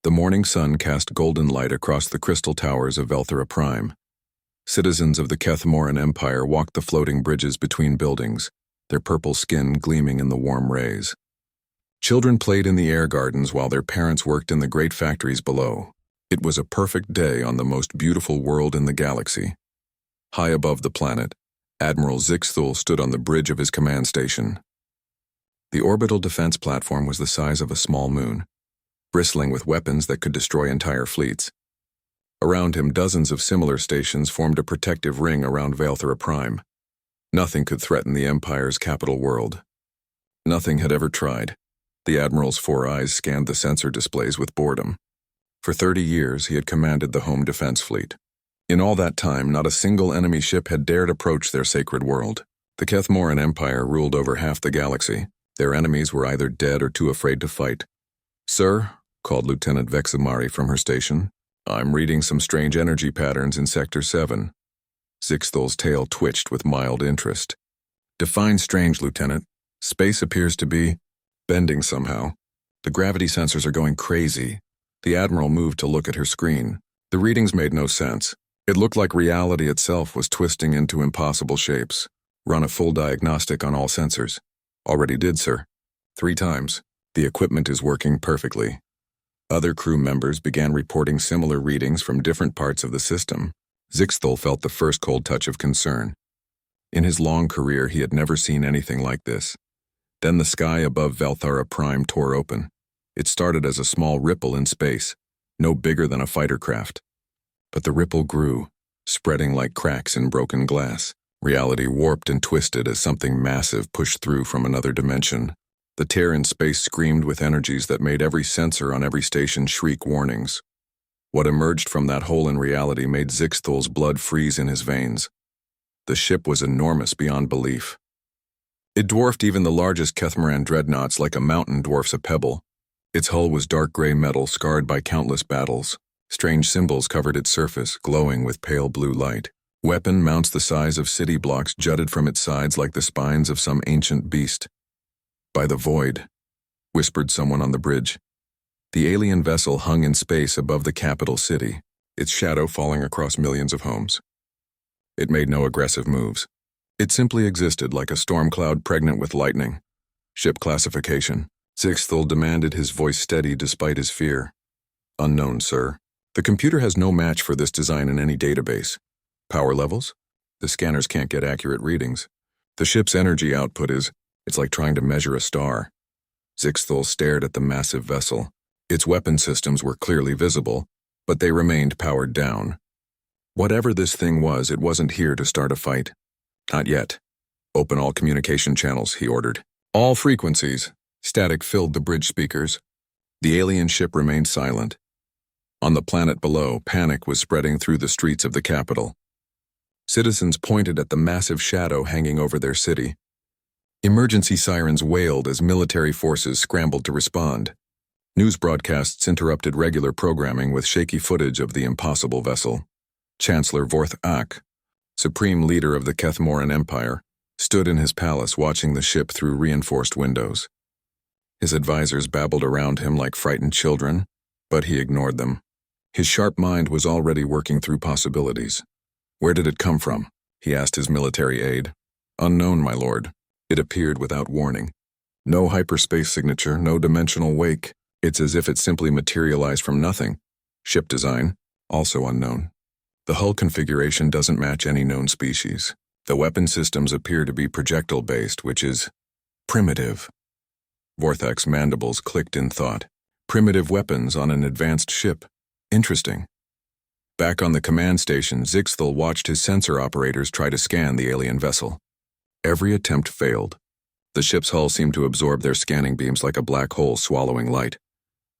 The morning sun cast golden light across the crystal towers of Velthera Prime. Citizens of the Kethmoran Empire walked the floating bridges between buildings, their purple skin gleaming in the warm rays. Children played in the air gardens while their parents worked in the great factories below. It was a perfect day on the most beautiful world in the galaxy. High above the planet, Admiral Zixthul stood on the bridge of his command station. The orbital defense platform was the size of a small moon, bristling with weapons that could destroy entire fleets. Around him, dozens of similar stations formed a protective ring around Velthera Prime. Nothing could threaten the Empire's capital world. Nothing had ever tried. The Admiral's 4 eyes scanned the sensor displays with boredom. For 30 years, he had commanded the home defense fleet. In all that time, not a single enemy ship had dared approach their sacred world. The Kethmoran Empire ruled over half the galaxy. Their enemies were either dead or too afraid to fight. "Sir," called Lieutenant Vexamari from her station, "I'm reading some strange energy patterns in Sector 7. Zixthul's tail twitched with mild interest. "Define strange, Lieutenant. Space appears to be bending somehow. The gravity sensors are going crazy." The Admiral moved to look at her screen. The readings made no sense. It looked like reality itself was twisting into impossible shapes. "Run a full diagnostic on all sensors." "Already did, sir. 3 times. The equipment is working perfectly." Other crew members began reporting similar readings from different parts of the system. Zixthul felt the first cold touch of concern. In his long career, he had never seen anything like this. Then the sky above Velthera Prime tore open. It started as a small ripple in space, no bigger than a fighter craft. But the ripple grew, spreading like cracks in broken glass. Reality warped and twisted as something massive pushed through from another dimension. The tear in space screamed with energies that made every sensor on every station shriek warnings. What emerged from that hole in reality made Zixthul's blood freeze in his veins. The ship was enormous beyond belief. It dwarfed even the largest Kethmoran dreadnoughts like a mountain dwarfs a pebble. Its hull was dark gray metal scarred by countless battles. Strange symbols covered its surface, glowing with pale blue light. Weapon mounts the size of city blocks jutted from its sides like the spines of some ancient beast. "By the void," whispered someone on the bridge. The alien vessel hung in space above the capital city, its shadow falling across millions of homes. It made no aggressive moves. It simply existed like a storm cloud pregnant with lightning. "Ship classification." Zixthul demanded, his voice steady despite his fear. "Unknown, sir. The computer has no match for this design in any database." "Power levels?" "The scanners can't get accurate readings. The ship's energy output it's like trying to measure a star." Zixthul stared at the massive vessel. Its weapon systems were clearly visible, but they remained powered down. Whatever this thing was, it wasn't here to start a fight. "Not yet. Open all communication channels," he ordered. "All frequencies." Static filled the bridge speakers. The alien ship remained silent. On the planet below, panic was spreading through the streets of the capital. Citizens pointed at the massive shadow hanging over their city. Emergency sirens wailed as military forces scrambled to respond. News broadcasts interrupted regular programming with shaky footage of the impossible vessel. Chancellor Vorth Ak, supreme leader of the Kethmoran Empire, stood in his palace watching the ship through reinforced windows. His advisors babbled around him like frightened children, but he ignored them. His sharp mind was already working through possibilities. "Where did it come from?" he asked his military aide. "Unknown, my lord." It appeared without warning. No hyperspace signature, no dimensional wake. It's as if it simply materialized from nothing. Ship design, also unknown. The hull configuration doesn't match any known species. The weapon systems appear to be projectile-based, which is primitive. Vorthak's mandibles clicked in thought. Primitive weapons on an advanced ship. Interesting. Back on the command station, Zixthul watched his sensor operators try to scan the alien vessel. Every attempt failed. The ship's hull seemed to absorb their scanning beams like a black hole swallowing light.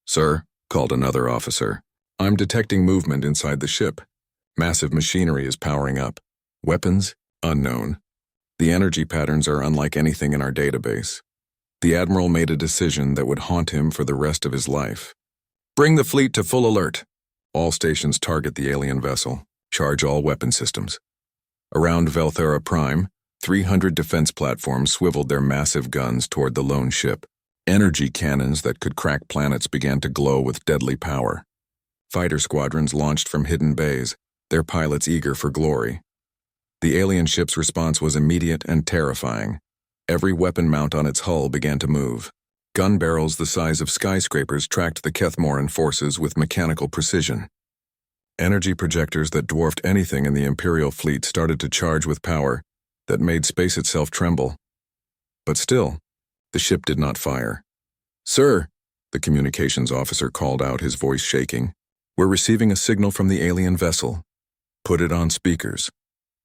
"Sir," called another officer, "I'm detecting movement inside the ship. Massive machinery is powering up. Weapons? Unknown. The energy patterns are unlike anything in our database." The Admiral made a decision that would haunt him for the rest of his life. "Bring the fleet to full alert. All stations target the alien vessel. Charge all weapon systems." Around Velthera Prime, 300 defense platforms swiveled their massive guns toward the lone ship. Energy cannons that could crack planets began to glow with deadly power. Fighter squadrons launched from hidden bays, their pilots eager for glory. The alien ship's response was immediate and terrifying. Every weapon mount on its hull began to move. Gun barrels the size of skyscrapers tracked the Kethmoran forces with mechanical precision. Energy projectors that dwarfed anything in the Imperial fleet started to charge with power that made space itself tremble. But still, the ship did not fire. "Sir," the communications officer called out, his voice shaking. "We're receiving a signal from the alien vessel. Put it on speakers."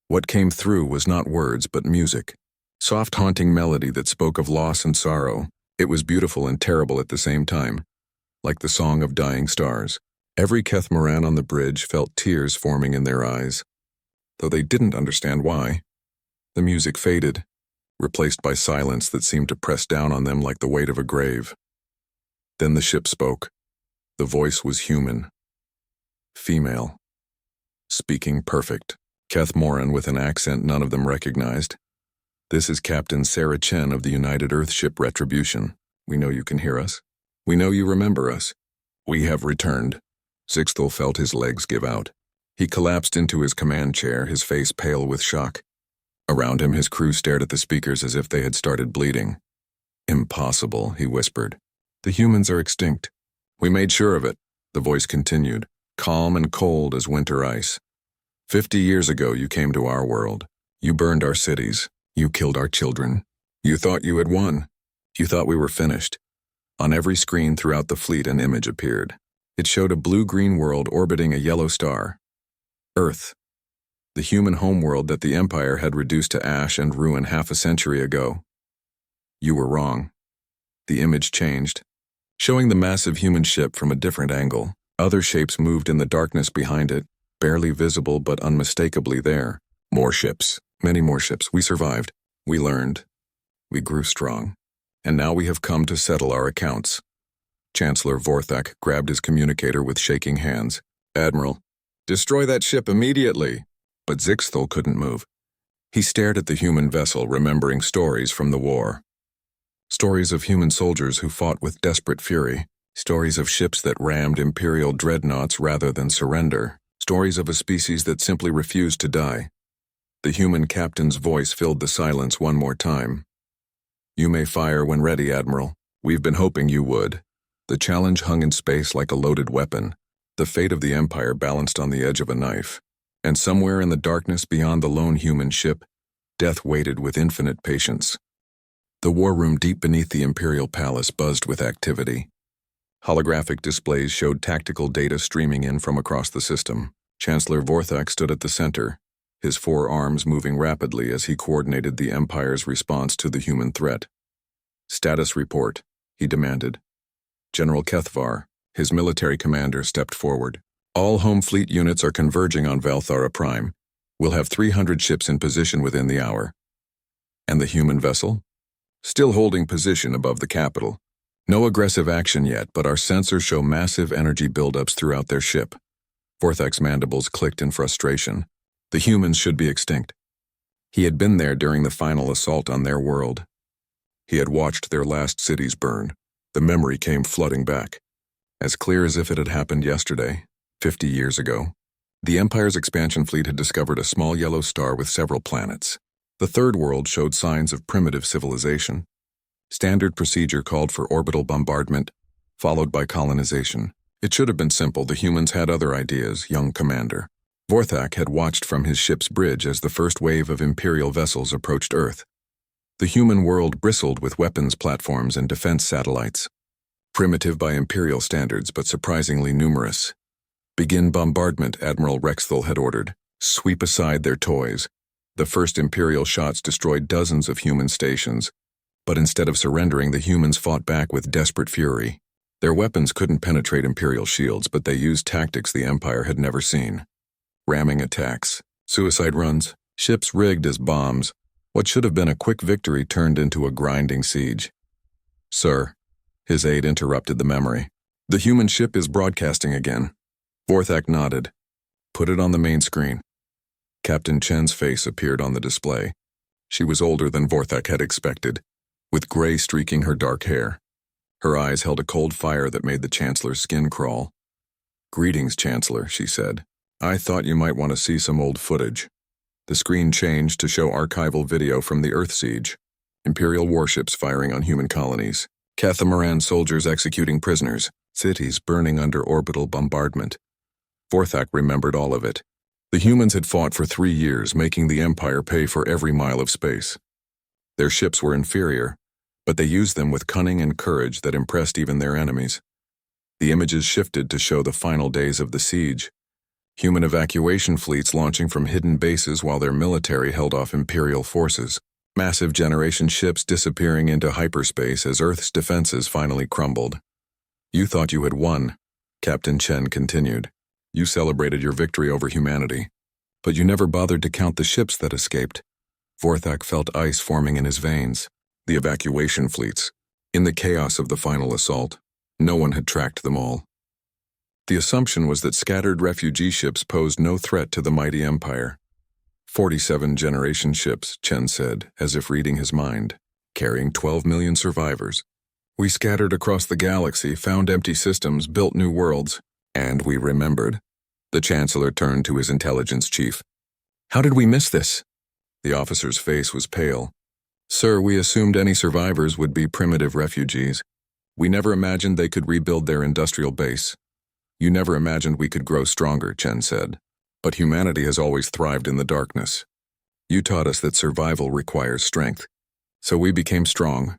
What came through was not words but music. Soft, haunting melody that spoke of loss and sorrow. It was beautiful and terrible at the same time, like the song of dying stars. Every Kethmoran on the bridge felt tears forming in their eyes, though they didn't understand why. The music faded, replaced by silence that seemed to press down on them like the weight of a grave. Then the ship spoke. The voice was human. Female. Speaking perfect. Kethmoran with an accent none of them recognized. "This is Captain Sarah Chen of the United Earthship Retribution. We know you can hear us. We know you remember us. We have returned." Zixthel felt his legs give out. He collapsed into his command chair, his face pale with shock. Around him, his crew stared at the speakers as if they had started bleeding. "Impossible," he whispered. "The humans are extinct." "We made sure of it," the voice continued, calm and cold as winter ice. 50 years ago, you came to our world. You burned our cities. You killed our children. You thought you had won. You thought we were finished." On every screen throughout the fleet, an image appeared. It showed a blue-green world orbiting a yellow star. Earth. The human homeworld that the Empire had reduced to ash and ruin half a century ago. You were wrong. The image changed, showing the massive human ship from a different angle. Other shapes moved in the darkness behind it, barely visible but unmistakably there. More ships. Many more ships. We survived. We learned. We grew strong. And now we have come to settle our accounts. Chancellor Vorthak grabbed his communicator with shaking hands. "Admiral, destroy that ship immediately." But Zixthel couldn't move. He stared at the human vessel, remembering stories from the war. Stories of human soldiers who fought with desperate fury. Stories of ships that rammed Imperial dreadnoughts rather than surrender. Stories of a species that simply refused to die. The human captain's voice filled the silence one more time. "You may fire when ready, Admiral. We've been hoping you would." The challenge hung in space like a loaded weapon. The fate of the Empire balanced on the edge of a knife. And somewhere in the darkness beyond the lone human ship, death waited with infinite patience. The war room deep beneath the Imperial Palace buzzed with activity. Holographic displays showed tactical data streaming in from across the system. Chancellor Vorthak stood at the center, his 4 arms moving rapidly as he coordinated the Empire's response to the human threat. "Status report," he demanded. General Kethvar, his military commander, stepped forward. "All home fleet units are converging on Valthara Prime. We'll have 300 ships in position within the hour." "And the human vessel?" "Still holding position above the capital. No aggressive action yet, but our sensors show massive energy buildups throughout their ship." Vorthak's mandibles clicked in frustration. The humans should be extinct. He had been there during the final assault on their world. He had watched their last cities burn. The memory came flooding back, as clear as if it had happened yesterday, 50 years ago. The Empire's expansion fleet had discovered a small yellow star with several planets. The third world showed signs of primitive civilization. Standard procedure called for orbital bombardment, followed by colonization. It should have been simple. The humans had other ideas, young commander. Vorthak had watched from his ship's bridge as the first wave of Imperial vessels approached Earth. The human world bristled with weapons platforms and defense satellites. Primitive by Imperial standards, but surprisingly numerous. "Begin bombardment," Admiral Rexthel had ordered. "Sweep aside their toys." The first Imperial shots destroyed dozens of human stations, but instead of surrendering, the humans fought back with desperate fury. Their weapons couldn't penetrate Imperial shields, but they used tactics the Empire had never seen. Ramming attacks, suicide runs, ships rigged as bombs. What should have been a quick victory turned into a grinding siege. "Sir," his aide interrupted the memory. "The human ship is broadcasting again." Vorthak nodded. "Put it on the main screen." Captain Chen's face appeared on the display. She was older than Vorthak had expected, with gray streaking her dark hair. Her eyes held a cold fire that made the Chancellor's skin crawl. "Greetings, Chancellor," she said. "I thought you might want to see some old footage." The screen changed to show archival video from the Earth siege. Imperial warships firing on human colonies. Catamaran soldiers executing prisoners. Cities burning under orbital bombardment. Vorthak remembered all of it. The humans had fought for 3 years, making the Empire pay for every mile of space. Their ships were inferior, but they used them with cunning and courage that impressed even their enemies. The images shifted to show the final days of the siege. Human evacuation fleets launching from hidden bases while their military held off Imperial forces. Massive generation ships disappearing into hyperspace as Earth's defenses finally crumbled. "You thought you had won," Captain Chen continued. "You celebrated your victory over humanity. But you never bothered to count the ships that escaped." Vorthak felt ice forming in his veins. The evacuation fleets. In the chaos of the final assault, no one had tracked them all. The assumption was that scattered refugee ships posed no threat to the mighty Empire. 47 generation ships, Chen said, as if reading his mind, carrying 12 million survivors. "We scattered across the galaxy, found empty systems, built new worlds, and we remembered." The Chancellor turned to his intelligence chief. "How did we miss this?" The officer's face was pale. "Sir, we assumed any survivors would be primitive refugees. We never imagined they could rebuild their industrial base." "You never imagined we could grow stronger," Chen said. "But humanity has always thrived in the darkness. You taught us that survival requires strength. So we became strong."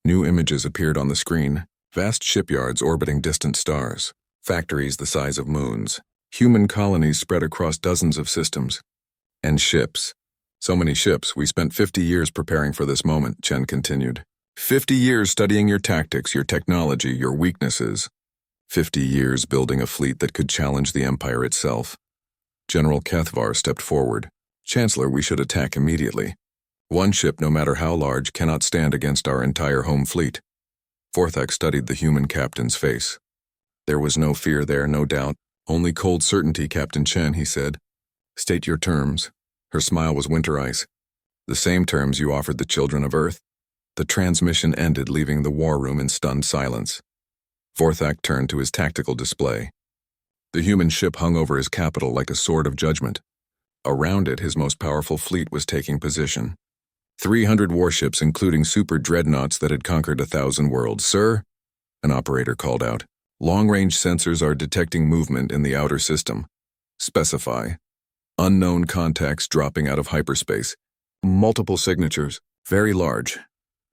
New images appeared on the screen. Vast shipyards orbiting distant stars. Factories the size of moons. Human colonies spread across dozens of systems. And ships. "So many ships, we spent 50 years preparing for this moment," Chen continued. 50 years studying your tactics, your technology, your weaknesses. 50 years building a fleet that could challenge the Empire itself. General Cathvar stepped forward. "Chancellor, we should attack immediately. One ship, no matter how large, cannot stand against our entire home fleet." Vorthak studied the human captain's face. There was no fear there, no doubt. "Only cold certainty, Captain Chen," he said. "State your terms." Her smile was winter ice. "The same terms you offered the children of Earth." The transmission ended, leaving the war room in stunned silence. Vorthak turned to his tactical display. The human ship hung over his capital like a sword of judgment. Around it, his most powerful fleet was taking position. 300 warships, including super dreadnoughts that had conquered 1,000 worlds. "Sir," an operator called out, "long-range sensors are detecting movement in the outer system. Specify. Unknown contacts dropping out of hyperspace. Multiple signatures. Very large."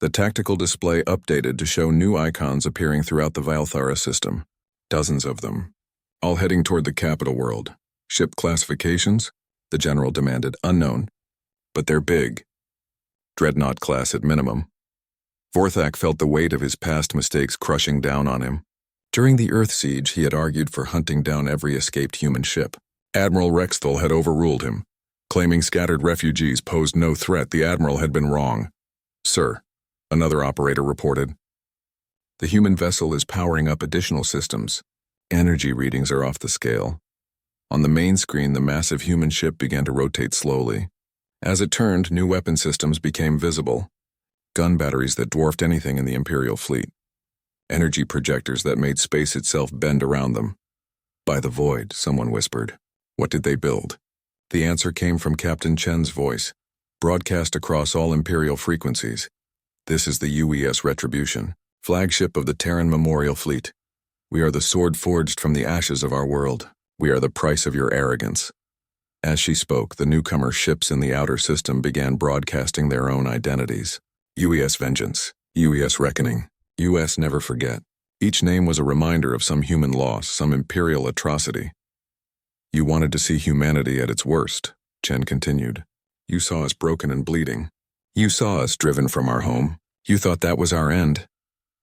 The tactical display updated to show new icons appearing throughout the Valthara system. Dozens of them. All heading toward the capital world. "Ship classifications?" the general demanded. "Unknown. But they're big. Dreadnought class at minimum." Vorthak felt the weight of his past mistakes crushing down on him. During the Earth siege, he had argued for hunting down every escaped human ship. Admiral Rexthal had overruled him. Claiming scattered refugees posed no threat, the Admiral had been wrong. "Sir," another operator reported. "The human vessel is powering up additional systems. Energy readings are off the scale." On the main screen, the massive human ship began to rotate slowly. As it turned, new weapon systems became visible. Gun batteries that dwarfed anything in the Imperial fleet. Energy projectors that made space itself bend around them. "By the void," someone whispered. "What did they build?" The answer came from Captain Chen's voice, broadcast across all Imperial frequencies. "This is the UES Retribution, flagship of the Terran Memorial Fleet. We are the sword forged from the ashes of our world. We are the price of your arrogance." As she spoke, the newcomer ships in the outer system began broadcasting their own identities. UES Vengeance, UES Reckoning, US Never Forget. Each name was a reminder of some human loss, some imperial atrocity. "You wanted to see humanity at its worst," Chen continued. "You saw us broken and bleeding. You saw us driven from our home. You thought that was our end."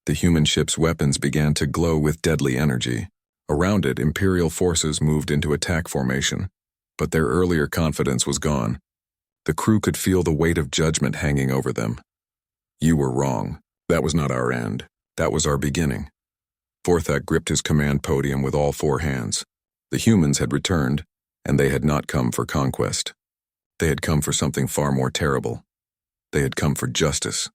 The human ship's weapons began to glow with deadly energy. Around it, Imperial forces moved into attack formation. But their earlier confidence was gone. The crew could feel the weight of judgment hanging over them. "You were wrong. That was not our end. That was our beginning." Vorthak gripped his command podium with all 4 hands. The humans had returned, and they had not come for conquest. They had come for something far more terrible. They had come for justice.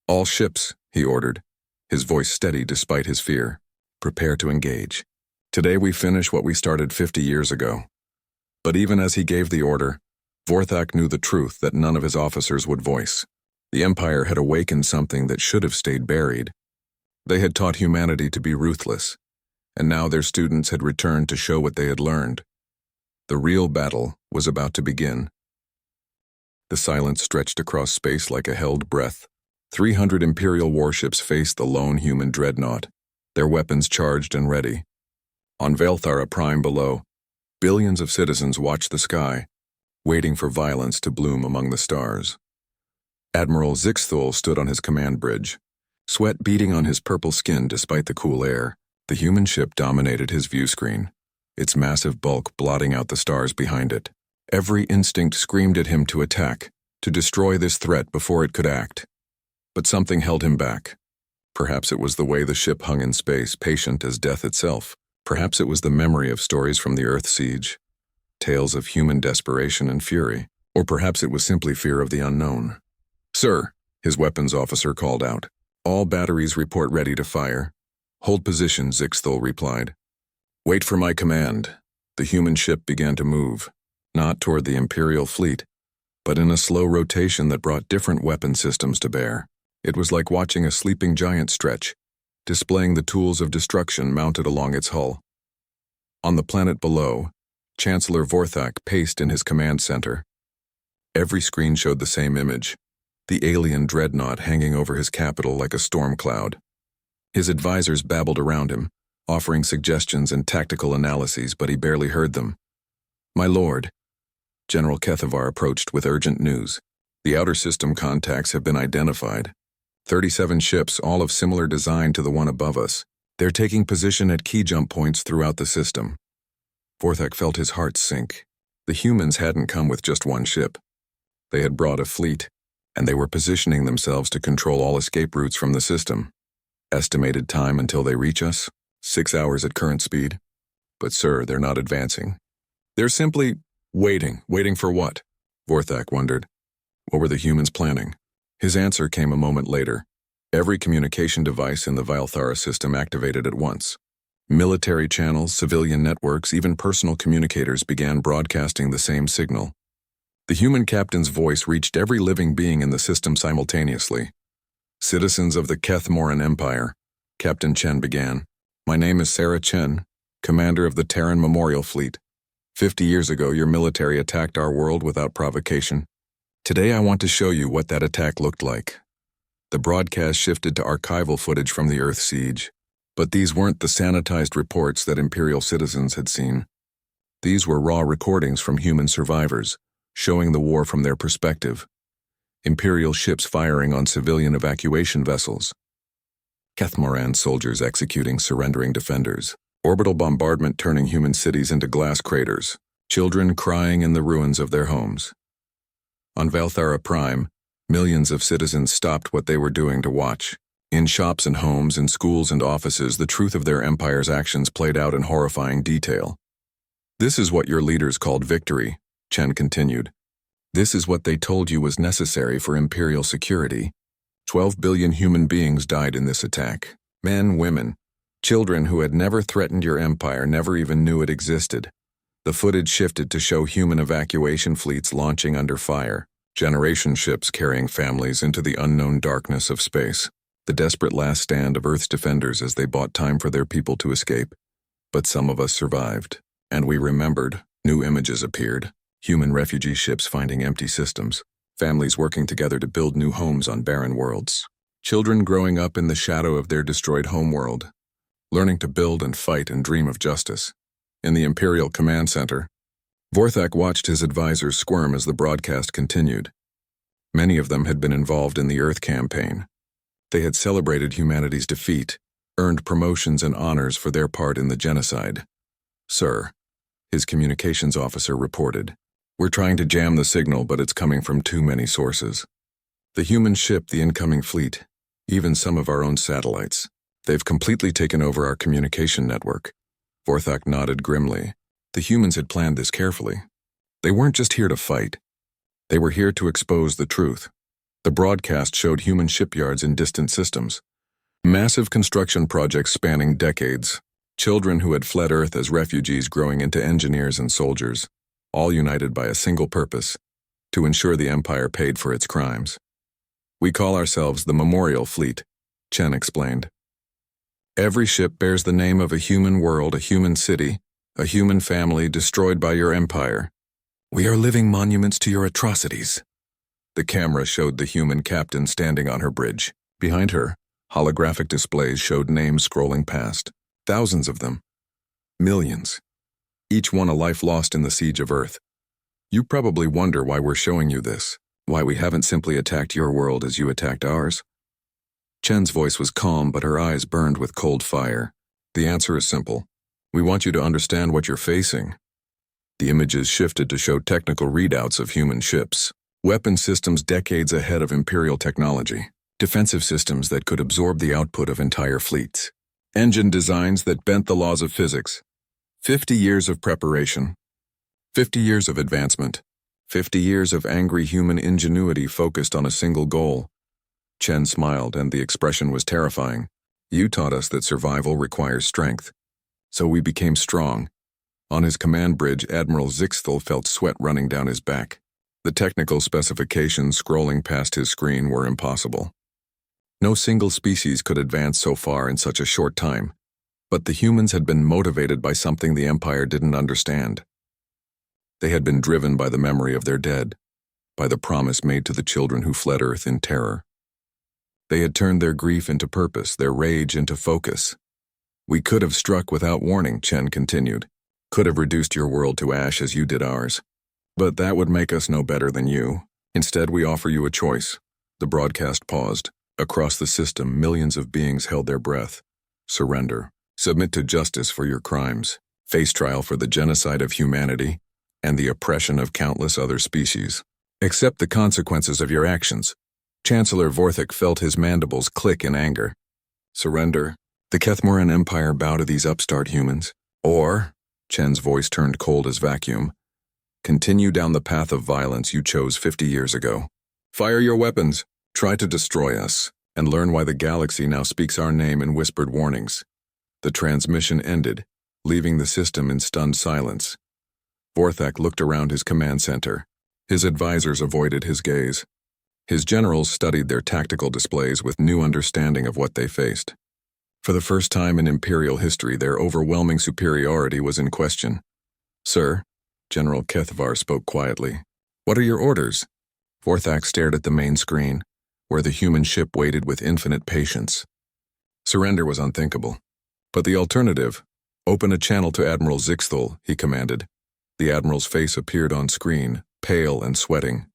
"All ships," he ordered. his voice steady despite his fear. "Prepare to engage. Today we finish what we started 50 years ago." But even as he gave the order, Vorthak knew the truth that none of his officers would voice. The Empire had awakened something that should have stayed buried. They had taught humanity to be ruthless, and now their students had returned to show what they had learned. The real battle was about to begin. The silence stretched across space like a held breath. 300 Imperial warships faced the lone human dreadnought, their weapons charged and ready. On Velthara Prime below, billions of citizens watched the sky, waiting for violence to bloom among the stars. Admiral Zixthul stood on his command bridge, sweat beading on his purple skin despite the cool air. The human ship dominated his view screen, its massive bulk blotting out the stars behind it. Every instinct screamed at him to attack, to destroy this threat before it could act. But something held him back. Perhaps it was the way the ship hung in space, patient as death itself. Perhaps it was the memory of stories from the Earth siege, tales of human desperation and fury. Or perhaps it was simply fear of the unknown. "Sir," his weapons officer called out. "All batteries report ready to fire." "Hold position," Zixthul replied. "Wait for my command." The human ship began to move, not toward the Imperial fleet, but in a slow rotation that brought different weapon systems to bear. It was like watching a sleeping giant stretch, displaying the tools of destruction mounted along its hull. On the planet below, Chancellor Vorthak paced in his command center. Every screen showed the same image, the alien dreadnought hanging over his capital like a storm cloud. His advisors babbled around him, offering suggestions and tactical analyses, but he barely heard them. "My lord," General Kethavar approached with urgent news. "The outer system contacts have been identified. 37 ships, all of similar design to the one above us. They're taking position at key jump points throughout the system." Vorthak felt his heart sink. The humans hadn't come with just one ship. They had brought a fleet, and they were positioning themselves to control all escape routes from the system. "Estimated time until they reach us? 6 hours at current speed." "But sir, they're not advancing." "They're simply waiting. Waiting for what?" Vorthak wondered. What were the humans planning? His answer came a moment later. Every communication device in the Velthara system activated at once. Military channels, civilian networks, even personal communicators began broadcasting the same signal. The human captain's voice reached every living being in the system simultaneously. "Citizens of the Kethmoran Empire," Captain Chen began. "My name is Sarah Chen, commander of the Terran Memorial Fleet. 50 years ago, your military attacked our world without provocation. Today, I want to show you what that attack looked like." The broadcast shifted to archival footage from the Earth siege. But these weren't the sanitized reports that Imperial citizens had seen. These were raw recordings from human survivors, showing the war from their perspective. Imperial ships firing on civilian evacuation vessels. Kethmoran soldiers executing surrendering defenders. Orbital bombardment turning human cities into glass craters. Children crying in the ruins of their homes. On Velthara Prime, millions of citizens stopped what they were doing to watch. In shops and homes, in schools and offices, the truth of their empire's actions played out in horrifying detail. "This is what your leaders called victory," Chen continued. "This is what they told you was necessary for Imperial security. 12 billion human beings died in this attack. Men, women, children who had never threatened your empire, never even knew it existed." The footage shifted to show human evacuation fleets launching under fire, generation ships carrying families into the unknown darkness of space, the desperate last stand of Earth's defenders as they bought time for their people to escape. But some of us survived, and we remembered. New images appeared, human refugee ships finding empty systems, families working together to build new homes on barren worlds, children growing up in the shadow of their destroyed homeworld, learning to build and fight and dream of justice. In the Imperial Command Center, Vorthak watched his advisors squirm as the broadcast continued. Many of them had been involved in the Earth campaign. They had celebrated humanity's defeat, earned promotions and honors for their part in the genocide. "Sir," his communications officer reported, "we're trying to jam the signal, but it's coming from too many sources. The human ship, the incoming fleet, even some of our own satellites. They've completely taken over our communication network." Vorthak nodded grimly. The humans had planned this carefully. They weren't just here to fight. They were here to expose the truth. The broadcast showed human shipyards in distant systems, Massive construction projects spanning decades. Children who had fled Earth as refugees growing into engineers and soldiers, all united by a single purpose: to ensure the Empire paid for its crimes. We call ourselves the Memorial Fleet, Chen explained. Every ship bears the name of a human world, a human city, a human family destroyed by your empire. We are living monuments to your atrocities. The camera showed the human captain standing on her bridge. Behind her, holographic displays showed names scrolling past. Thousands of them. Millions. Each one a life lost in the siege of Earth. You probably wonder why we're showing you this, why we haven't simply attacked your world as you attacked ours. Chen's voice was calm, but her eyes burned with cold fire. The answer is simple. We want you to understand what you're facing. The images shifted to show technical readouts of human ships, weapon systems decades ahead of Imperial technology, defensive systems that could absorb the output of entire fleets, engine designs that bent the laws of physics. 50 years of preparation, 50 years of advancement, 50 years of angry human ingenuity focused on a single goal. Chen smiled, and the expression was terrifying. You taught us that survival requires strength. So we became strong. On his command bridge, Admiral Zixthel felt sweat running down his back. The technical specifications scrolling past his screen were impossible. No single species could advance so far in such a short time. But the humans had been motivated by something the Empire didn't understand. They had been driven by the memory of their dead, by the promise made to the children who fled Earth in terror. They had turned their grief into purpose, their rage into focus. We could have struck without warning, Chen continued. Could have reduced your world to ash as you did ours. But that would make us no better than you. Instead, we offer you a choice. The broadcast paused. Across the system, millions of beings held their breath. Surrender. Submit to justice for your crimes. Face trial for the genocide of humanity and the oppression of countless other species. Accept the consequences of your actions. Chancellor Vorthik felt his mandibles click in anger. Surrender. The Kethmoran Empire bow to these upstart humans. Or, Chen's voice turned cold as vacuum, continue down the path of violence you chose 50 years ago. Fire your weapons. Try to destroy us, and learn why the galaxy now speaks our name in whispered warnings. The transmission ended, leaving the system in stunned silence. Vorthak looked around his command center. His advisors avoided his gaze. His generals studied their tactical displays with new understanding of what they faced. For the first time in Imperial history, their overwhelming superiority was in question. Sir, General Kethvar spoke quietly. What are your orders? Vorthak stared at the main screen, where the human ship waited with infinite patience. Surrender was unthinkable. But the alternative, open a channel to Admiral Zixthel, he commanded. The Admiral's face appeared on screen, pale and sweating.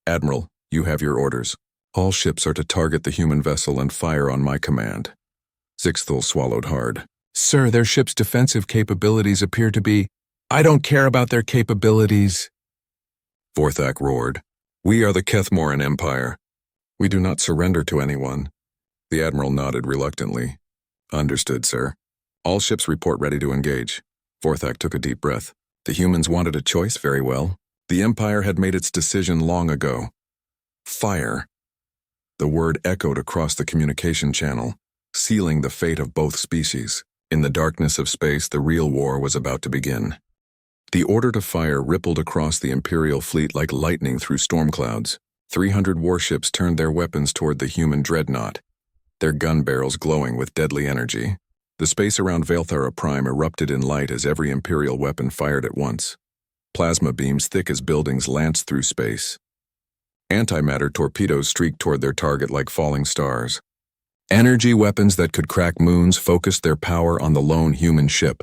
Admiral, you have your orders. All ships are to target the human vessel and fire on my command. Zixthel swallowed hard. Sir, their ship's defensive capabilities appear to be... I don't care about their capabilities. Vorthak roared. We are the Kethmoran Empire. We do not surrender to anyone. The Admiral nodded reluctantly. Understood, sir. All ships report ready to engage. Vorthak took a deep breath. The humans wanted a choice, very well. The Empire had made its decision long ago. Fire. The word echoed across the communication channel, sealing the fate of both species. In the darkness of space, the real war was about to begin. The order to fire rippled across the Imperial fleet like lightning through storm clouds. 300 warships turned their weapons toward the human dreadnought, their gun barrels glowing with deadly energy. The space around Velthara Prime erupted in light as every Imperial weapon fired at once. Plasma beams thick as buildings lanced through space. Antimatter torpedoes streaked toward their target like falling stars. Energy weapons that could crack moons focused their power on the lone human ship.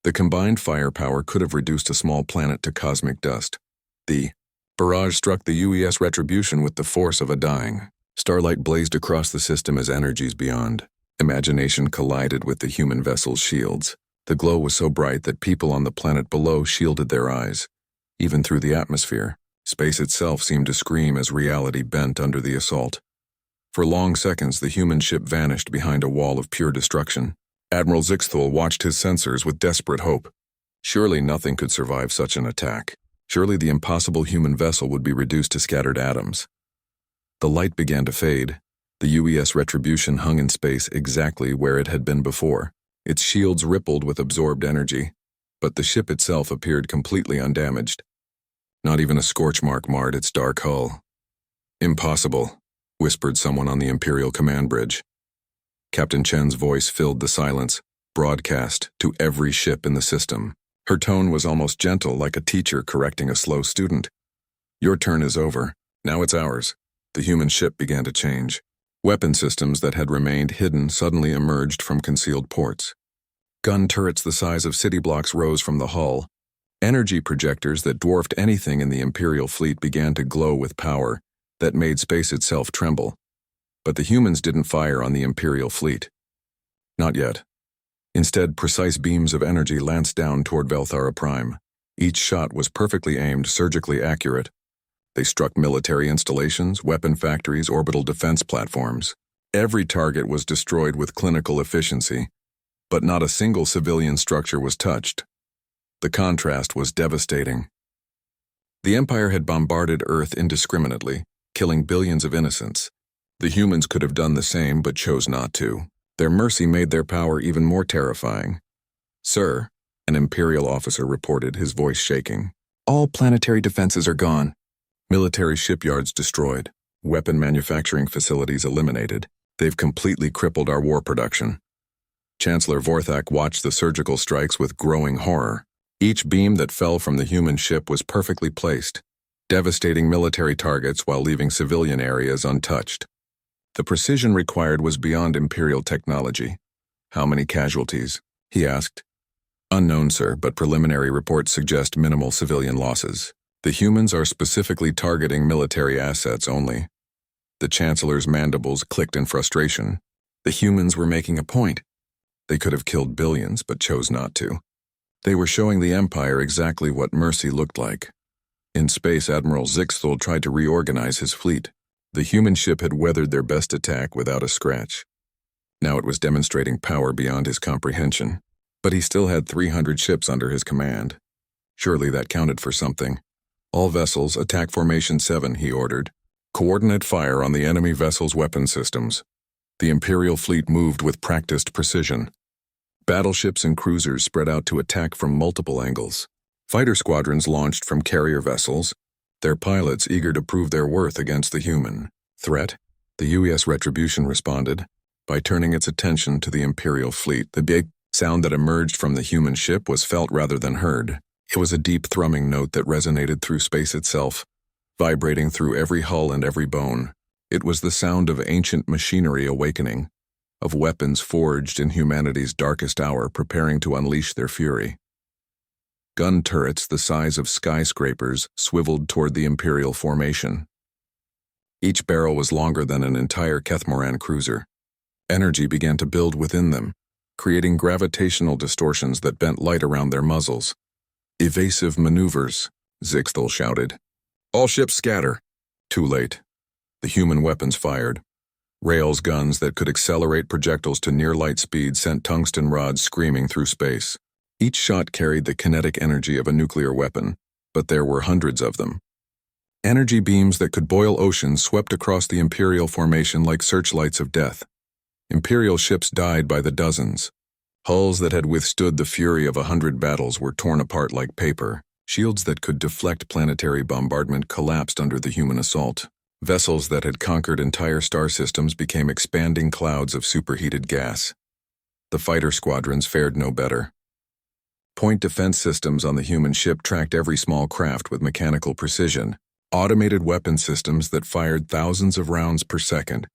The combined firepower could have reduced a small planet to cosmic dust. The barrage struck the UES Retribution with the force of a dying. Starlight blazed across the system as energies beyond. Imagination collided with the human vessel's shields. The glow was so bright that people on the planet below shielded their eyes. Even through the atmosphere, space itself seemed to scream as reality bent under the assault. For long seconds, the human ship vanished behind a wall of pure destruction. Admiral Zixthel watched his sensors with desperate hope. Surely nothing could survive such an attack. Surely the impossible human vessel would be reduced to scattered atoms. The light began to fade. The UES Retribution hung in space exactly where it had been before. Its shields rippled with absorbed energy, but the ship itself appeared completely undamaged. Not even a scorch mark marred its dark hull. "Impossible," whispered someone on the Imperial command bridge. Captain Chen's voice filled the silence, broadcast to every ship in the system. Her tone was almost gentle, like a teacher correcting a slow student. "Your turn is over. Now it's ours." The human ship began to change. Weapon systems that had remained hidden suddenly emerged from concealed ports. Gun turrets the size of city blocks rose from the hull. Energy projectors that dwarfed anything in the Imperial fleet began to glow with power that made space itself tremble. But the humans didn't fire on the Imperial fleet. Not yet. Instead, precise beams of energy lanced down toward Velthara Prime. Each shot was perfectly aimed, surgically accurate. They struck military installations, weapon factories, orbital defense platforms. Every target was destroyed with clinical efficiency, but not a single civilian structure was touched. The contrast was devastating. The Empire had bombarded Earth indiscriminately, killing billions of innocents. The humans could have done the same, but chose not to. Their mercy made their power even more terrifying. "Sir," an Imperial officer reported, his voice shaking. "All planetary defenses are gone. Military shipyards destroyed. Weapon manufacturing facilities eliminated. They've completely crippled our war production." Chancellor Vorthak watched the surgical strikes with growing horror. Each beam that fell from the human ship was perfectly placed, devastating military targets while leaving civilian areas untouched. The precision required was beyond Imperial technology. "How many casualties?" he asked. "Unknown, sir, but preliminary reports suggest minimal civilian losses. The humans are specifically targeting military assets only." The Chancellor's mandibles clicked in frustration. The humans were making a point. They could have killed billions, but chose not to. They were showing the Empire exactly what mercy looked like. In space, Admiral Zixthul tried to reorganize his fleet. The human ship had weathered their best attack without a scratch. Now it was demonstrating power beyond his comprehension. But he still had 300 ships under his command. Surely that counted for something. "All vessels, attack Formation 7, he ordered. "Coordinate fire on the enemy vessels' weapon systems." The Imperial fleet moved with practiced precision. Battleships and cruisers spread out to attack from multiple angles. Fighter squadrons launched from carrier vessels, their pilots eager to prove their worth against the human threat. The UES Retribution responded by turning its attention to the Imperial fleet. The big sound that emerged from the human ship was felt rather than heard. It was a deep thrumming note that resonated through space itself, vibrating through every hull and every bone. It was the sound of ancient machinery awakening, of weapons forged in humanity's darkest hour preparing to unleash their fury. Gun turrets the size of skyscrapers swiveled toward the Imperial formation. Each barrel was longer than an entire Kethmoran cruiser. Energy began to build within them, creating gravitational distortions that bent light around their muzzles. "Evasive maneuvers," Zixthul shouted. "All ships scatter." Too late. The human weapons fired. Rails guns that could accelerate projectiles to near-light speed sent tungsten rods screaming through space. Each shot carried the kinetic energy of a nuclear weapon, but there were hundreds of them. Energy beams that could boil oceans swept across the Imperial formation like searchlights of death. Imperial ships died by the dozens. Hulls that had withstood the fury of 100 battles were torn apart like paper. Shields that could deflect planetary bombardment collapsed under the human assault. Vessels that had conquered entire star systems became expanding clouds of superheated gas. The fighter squadrons fared no better. Point defense systems on the human ship tracked every small craft with mechanical precision. Automated weapon systems that fired thousands of rounds per second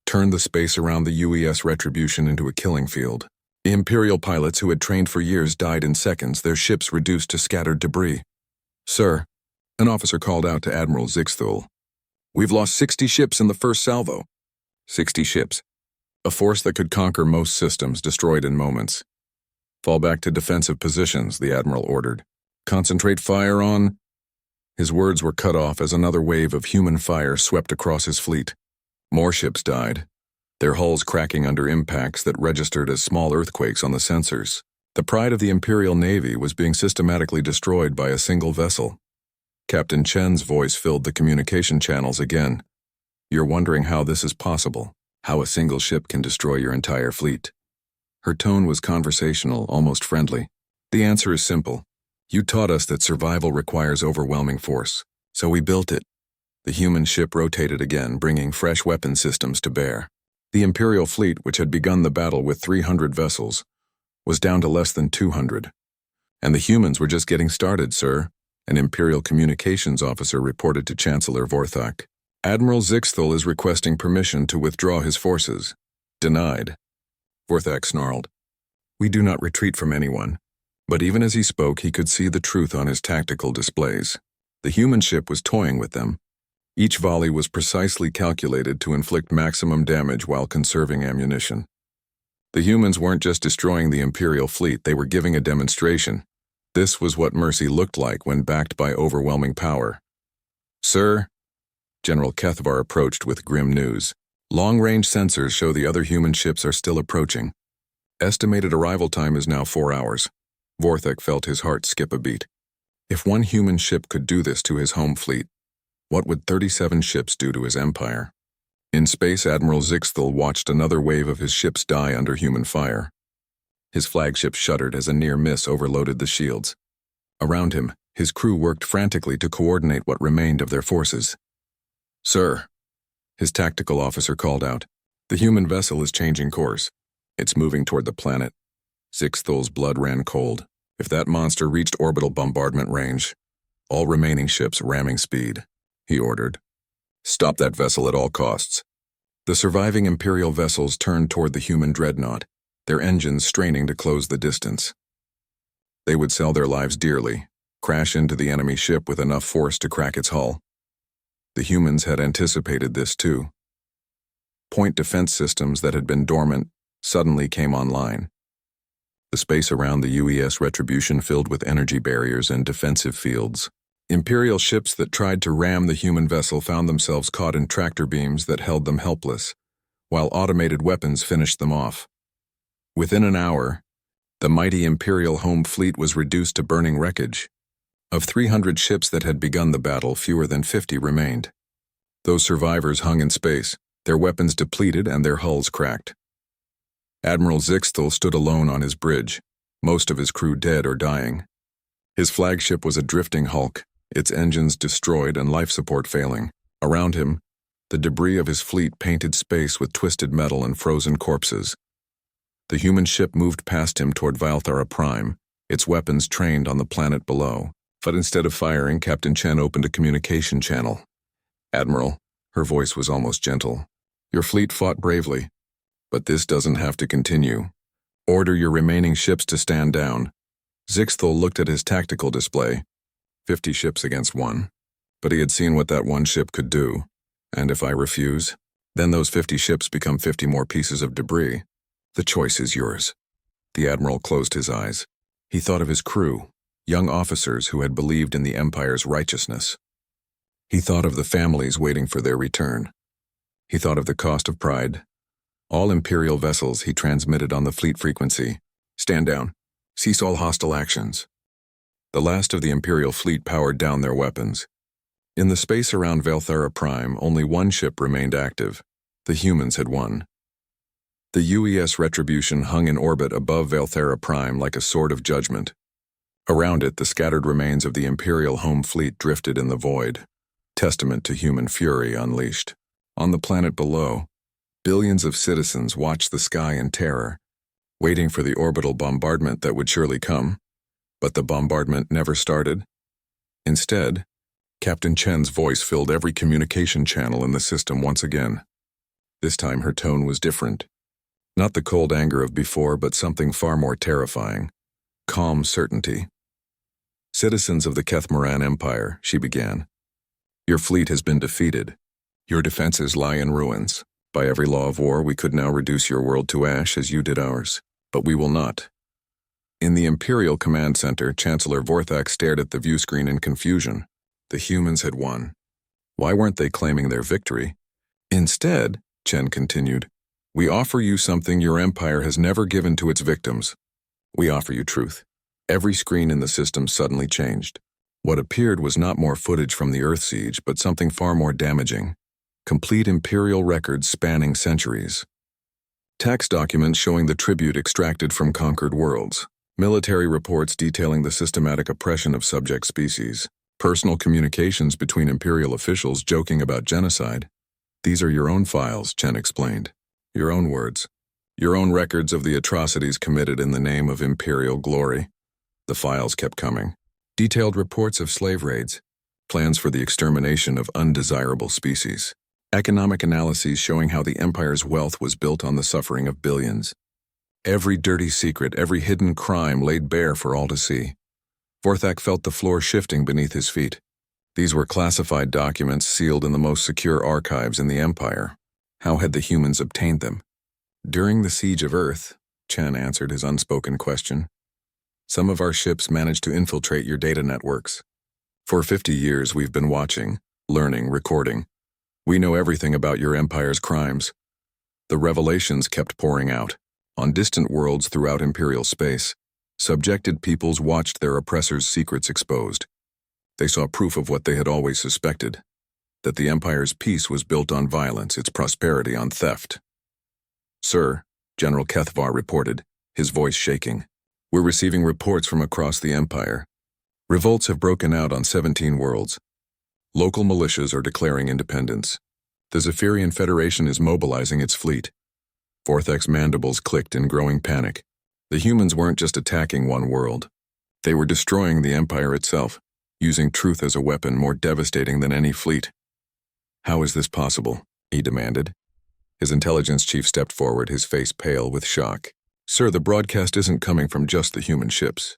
turned the space around the UES Retribution into a killing field. The Imperial pilots who had trained for years died in seconds, their ships reduced to scattered debris. "Sir," an officer called out to Admiral Zixthul, "we've lost 60 ships in the first salvo." 60 ships. A force that could conquer most systems destroyed in moments. "Fall back to defensive positions," the Admiral ordered. "Concentrate fire on—" His words were cut off as another wave of human fire swept across his fleet. More ships died, their hulls cracking under impacts that registered as small earthquakes on the sensors. The pride of the Imperial Navy was being systematically destroyed by a single vessel. Captain Chen's voice filled the communication channels again. "You're wondering how this is possible. How a single ship can destroy your entire fleet. Her tone was conversational, almost friendly. The answer is simple. You taught us that survival requires overwhelming force, so we built it. The human ship rotated again, bringing fresh weapon systems to bear. The Imperial fleet, which had begun the battle with 300 vessels, was down to less than 200. And the humans were just getting started, sir, an Imperial communications officer reported to Chancellor Vorthak. Admiral Zixthal is requesting permission to withdraw his forces. Denied. Vorthak snarled. We do not retreat from anyone. But even as he spoke, he could see the truth on his tactical displays. The human ship was toying with them. Each volley was precisely calculated to inflict maximum damage while conserving ammunition. The humans weren't just destroying the Imperial fleet, they were giving a demonstration. This was what mercy looked like when backed by overwhelming power. Sir, General Kethvar approached with grim news. Long-range sensors show the other human ships are still approaching. Estimated arrival time is now 4 hours. Vorthak felt his heart skip a beat. If one human ship could do this to his home fleet, what would 37 ships do to his empire? In space, Admiral Zixthal watched another wave of his ships die under human fire. His flagship shuddered as a near miss overloaded the shields. Around him, his crew worked frantically to coordinate what remained of their forces. Sir, his tactical officer called out, the human vessel is changing course. It's moving toward the planet. Zixthal's blood ran cold. If that monster reached orbital bombardment range, all remaining ships ramming speed, he ordered. Stop that vessel at all costs. The surviving Imperial vessels turned toward the human dreadnought, their engines straining to close the distance. They would sell their lives dearly, crash into the enemy ship with enough force to crack its hull. The humans had anticipated this too. Point defense systems that had been dormant suddenly came online. The space around the UES Retribution filled with energy barriers and defensive fields. Imperial ships that tried to ram the human vessel found themselves caught in tractor beams that held them helpless, while automated weapons finished them off. Within an hour, the mighty Imperial home fleet was reduced to burning wreckage. Of 300 ships that had begun the battle, fewer than 50 remained. Those survivors hung in space, their weapons depleted and their hulls cracked. Admiral Zixthal stood alone on his bridge, most of his crew dead or dying. His flagship was a drifting hulk, its engines destroyed and life support failing. Around him, the debris of his fleet painted space with twisted metal and frozen corpses. The human ship moved past him toward Valthara Prime, its weapons trained on the planet below. But instead of firing, Captain Chen opened a communication channel. Admiral, her voice was almost gentle, your fleet fought bravely, but this doesn't have to continue. Order your remaining ships to stand down. Zixthal looked at his tactical display. 50 ships against 1. But he had seen what that one ship could do. And if I refuse, then those 50 ships become 50 more pieces of debris. The choice is yours. The Admiral closed his eyes. He thought of his crew, young officers who had believed in the Empire's righteousness. He thought of the families waiting for their return. He thought of the cost of pride. All Imperial vessels, he transmitted on the fleet frequency. Stand down. Cease all hostile actions. The last of the Imperial fleet powered down their weapons. In the space around Valthara Prime, only one ship remained active. The humans had won. The UES Retribution hung in orbit above Valthara Prime like a sword of judgment. Around it, the scattered remains of the Imperial home fleet drifted in the void, testament to human fury unleashed. On the planet below, billions of citizens watched the sky in terror, waiting for the orbital bombardment that would surely come. But the bombardment never started. Instead, Captain Chen's voice filled every communication channel in the system once again. This time her tone was different. Not the cold anger of before, but something far more terrifying. Calm certainty. Citizens of the Kethmoran Empire, she began. Your fleet has been defeated. Your defenses lie in ruins. By every law of war, we could now reduce your world to ash as you did ours. But we will not. In the Imperial Command Center, Chancellor Vorthak stared at the view screen in confusion. The humans had won. Why weren't they claiming their victory? Instead, Chen continued, we offer you something your empire has never given to its victims. We offer you truth. Every screen in the system suddenly changed. What appeared was not more footage from the Earth siege, but something far more damaging. complete imperial records spanning centuries. Tax documents showing the tribute extracted from conquered worlds. Military reports detailing the systematic oppression of subject species. Personal communications between imperial officials joking about genocide. These are your own files, Chen explained. Your own words. Your own records of the atrocities committed in the name of imperial glory. The files kept coming. Detailed reports of slave raids. Plans for the extermination of undesirable species. Economic analyses showing how the empire's wealth was built on the suffering of billions. Every dirty secret, every hidden crime laid bare for all to see. Vorthak felt the floor shifting beneath his feet. These were classified documents sealed in the most secure archives in the Empire. How had the humans obtained them? During the siege of Earth, Chen answered his unspoken question. Some of our ships managed to infiltrate your data networks. For 50 years we've been watching, learning, recording. We know everything about your Empire's crimes. The revelations kept pouring out. On distant worlds throughout Imperial space, subjected peoples watched their oppressors' secrets exposed. They saw proof of what they had always suspected, that the Empire's peace was built on violence, its prosperity on theft. Sir, General Kethvar reported, his voice shaking. We're receiving reports from across the Empire. Revolts have broken out on 17 worlds. Local militias are declaring independence. The Zephyrian Federation is mobilizing its fleet. Vorthak's mandibles clicked in growing panic. The humans weren't just attacking one world. They were destroying the Empire itself, using truth as a weapon more devastating than any fleet. How is this possible? He demanded. His intelligence chief stepped forward, his face pale with shock. Sir, the broadcast isn't coming from just the human ships.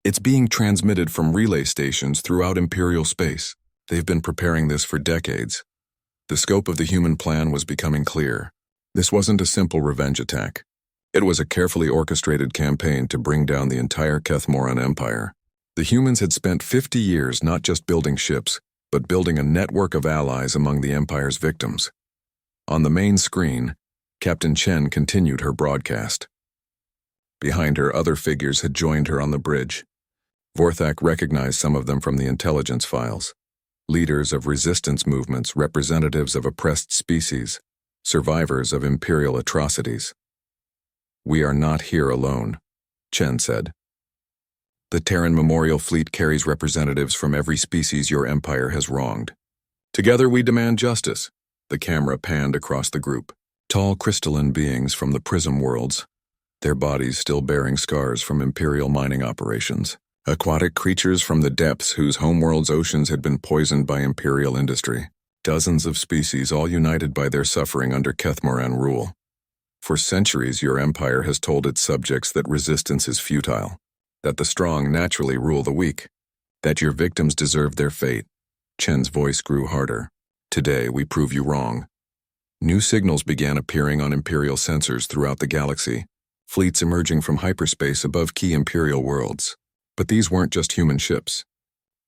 It's being transmitted from relay stations throughout Imperial space. They've been preparing this for decades. The scope of the human plan was becoming clear. This wasn't a simple revenge attack. It was a carefully orchestrated campaign to bring down the entire Kethmoran Empire. The humans had spent 50 years not just building ships, but building a network of allies among the Empire's victims. On the main screen, Captain Chen continued her broadcast. Behind her, other figures had joined her on the bridge. Vorthak recognized some of them from the intelligence files. Leaders of resistance movements, representatives of oppressed species, survivors of imperial atrocities. We are not here alone, Chen said. The Terran Memorial Fleet carries representatives from every species your empire has wronged. Together we demand justice. The camera panned across the group. Tall crystalline beings from the Prism worlds, their bodies still bearing scars from imperial mining operations. Aquatic creatures from the depths whose homeworld's oceans had been poisoned by imperial industry. Dozens of species all united by their suffering under Kethmoran rule. For centuries your empire has told its subjects that resistance is futile, that the strong naturally rule the weak, that your victims deserve their fate. Chen's voice grew harder. Today we prove you wrong. New signals began appearing on imperial sensors throughout the galaxy, fleets emerging from hyperspace above key imperial worlds. But these weren't just human ships.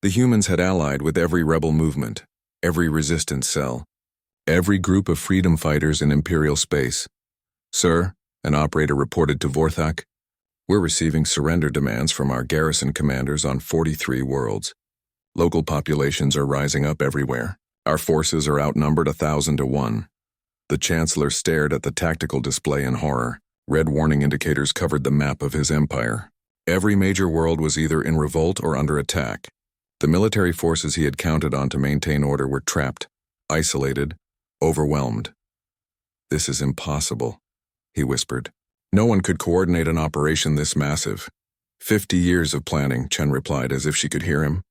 The humans had allied with every rebel movement, every resistance cell, every group of freedom fighters in imperial space. Sir, an operator reported to Vorthak, we're receiving surrender demands from our garrison commanders on 43 worlds. Local populations are rising up everywhere. Our forces are outnumbered 1,000 to 1. The Chancellor stared at the tactical display in horror. Red warning indicators covered the map of his empire. Every major world was either in revolt or under attack. The military forces he had counted on to maintain order were trapped, isolated, overwhelmed. This is impossible, he whispered. No one could coordinate an operation this massive. 50 years of planning, Chen replied as if she could hear him.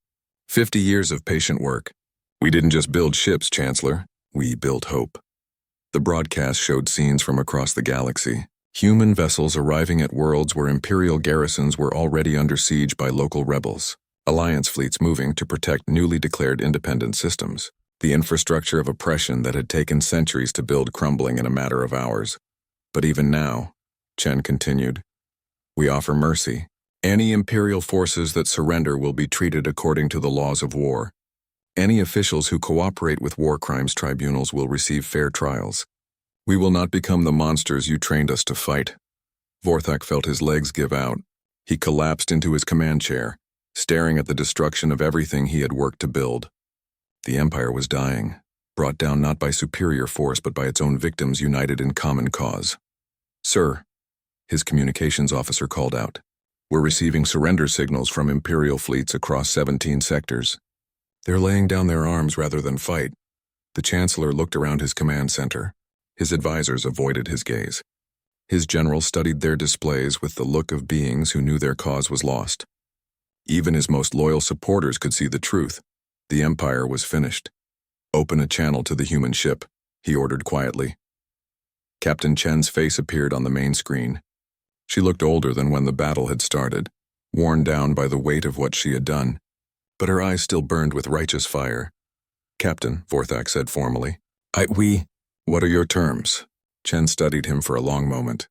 50 years of patient work. We didn't just build ships, Chancellor. We built hope. The broadcast showed scenes from across the galaxy. Human vessels arriving at worlds where imperial garrisons were already under siege by local rebels. Alliance fleets moving to protect newly declared independent systems. The infrastructure of oppression that had taken centuries to build crumbling in a matter of hours. But even now, Chen continued, we offer mercy. Any imperial forces that surrender will be treated according to the laws of war. Any officials who cooperate with war crimes tribunals will receive fair trials. We will not become the monsters you trained us to fight. Vorthak felt his legs give out. He collapsed into his command chair, staring at the destruction of everything he had worked to build. The Empire was dying, brought down not by superior force but by its own victims united in common cause. "Sir," his communications officer called out, "we're receiving surrender signals from Imperial fleets across 17 sectors. They're laying down their arms rather than fight." The Chancellor looked around his command center. His advisors avoided his gaze. His generals studied their displays with the look of beings who knew their cause was lost. Even his most loyal supporters could see the truth. The Empire was finished. "Open a channel to the human ship," he ordered quietly. Captain Chen's face appeared on the main screen. She looked older than when the battle had started, worn down by the weight of what she had done, but her eyes still burned with righteous fire. "Captain," Vorthak said formally. What are your terms?" Chen studied him for a long moment.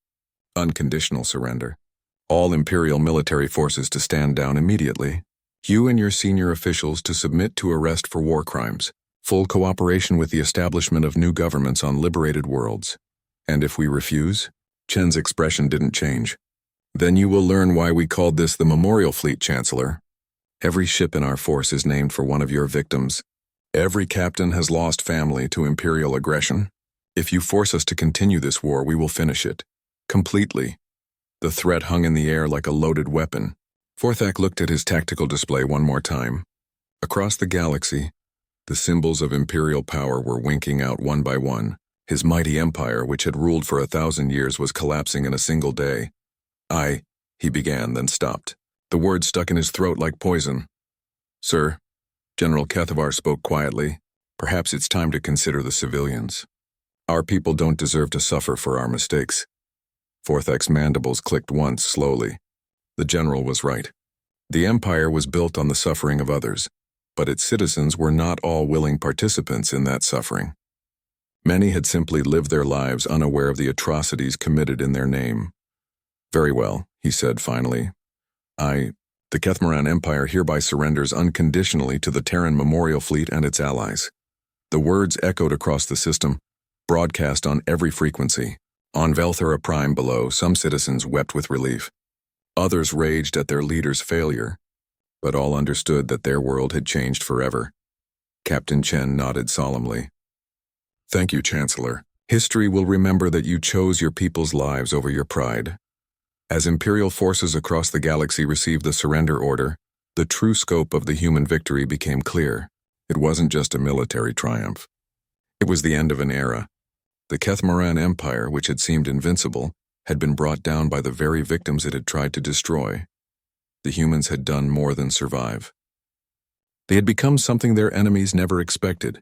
"Unconditional surrender. All Imperial military forces to stand down immediately. You and your senior officials to submit to arrest for war crimes. Full cooperation with the establishment of new governments on liberated worlds. And if we refuse?" Chen's expression didn't change. "Then you will learn why we called this the Memorial Fleet, Chancellor. Every ship in our force is named for one of your victims. Every captain has lost family to Imperial aggression. If you force us to continue this war, we will finish it. Completely." The threat hung in the air like a loaded weapon. Vorthak looked at his tactical display one more time. Across the galaxy, the symbols of Imperial power were winking out one by one. His mighty empire, which had ruled for 1,000 years, was collapsing in a single day. He began, then stopped. The words stuck in his throat like poison. "Sir," General Kethavar spoke quietly, "perhaps it's time to consider the civilians. Our people don't deserve to suffer for our mistakes." Vorthak's mandibles clicked once, slowly. The general was right. The Empire was built on the suffering of others, but its citizens were not all willing participants in that suffering. Many had simply lived their lives unaware of the atrocities committed in their name. "Very well," he said finally. The Kethmaran Empire hereby surrenders unconditionally to the Terran Memorial Fleet and its allies." The words echoed across the system, broadcast on every frequency. On Velthera Prime below, some citizens wept with relief. Others raged at their leader's failure, but all understood that their world had changed forever. Captain Chen nodded solemnly. "Thank you, Chancellor. History will remember that you chose your people's lives over your pride." As Imperial forces across the galaxy received the surrender order, the true scope of the human victory became clear. It wasn't just a military triumph. It was the end of an era. The Kethmaran Empire, which had seemed invincible, had been brought down by the very victims it had tried to destroy. The humans had done more than survive. They had become something their enemies never expected: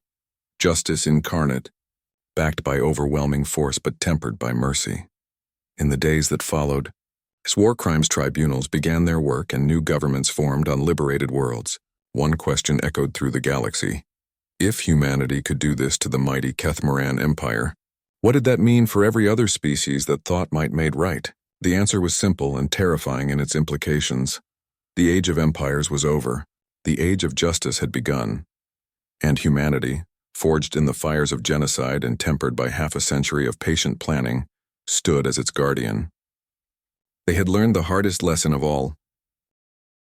justice incarnate, backed by overwhelming force but tempered by mercy. In the days that followed, as war crimes tribunals began their work and new governments formed on liberated worlds, one question echoed through the galaxy. If humanity could do this to the mighty Kethmaran Empire, what did that mean for every other species that thought might made right? The answer was simple and terrifying in its implications. The age of empires was over. The age of justice had begun. And humanity, forged in the fires of genocide and tempered by half a century of patient planning, stood as its guardian. They had learned the hardest lesson of all: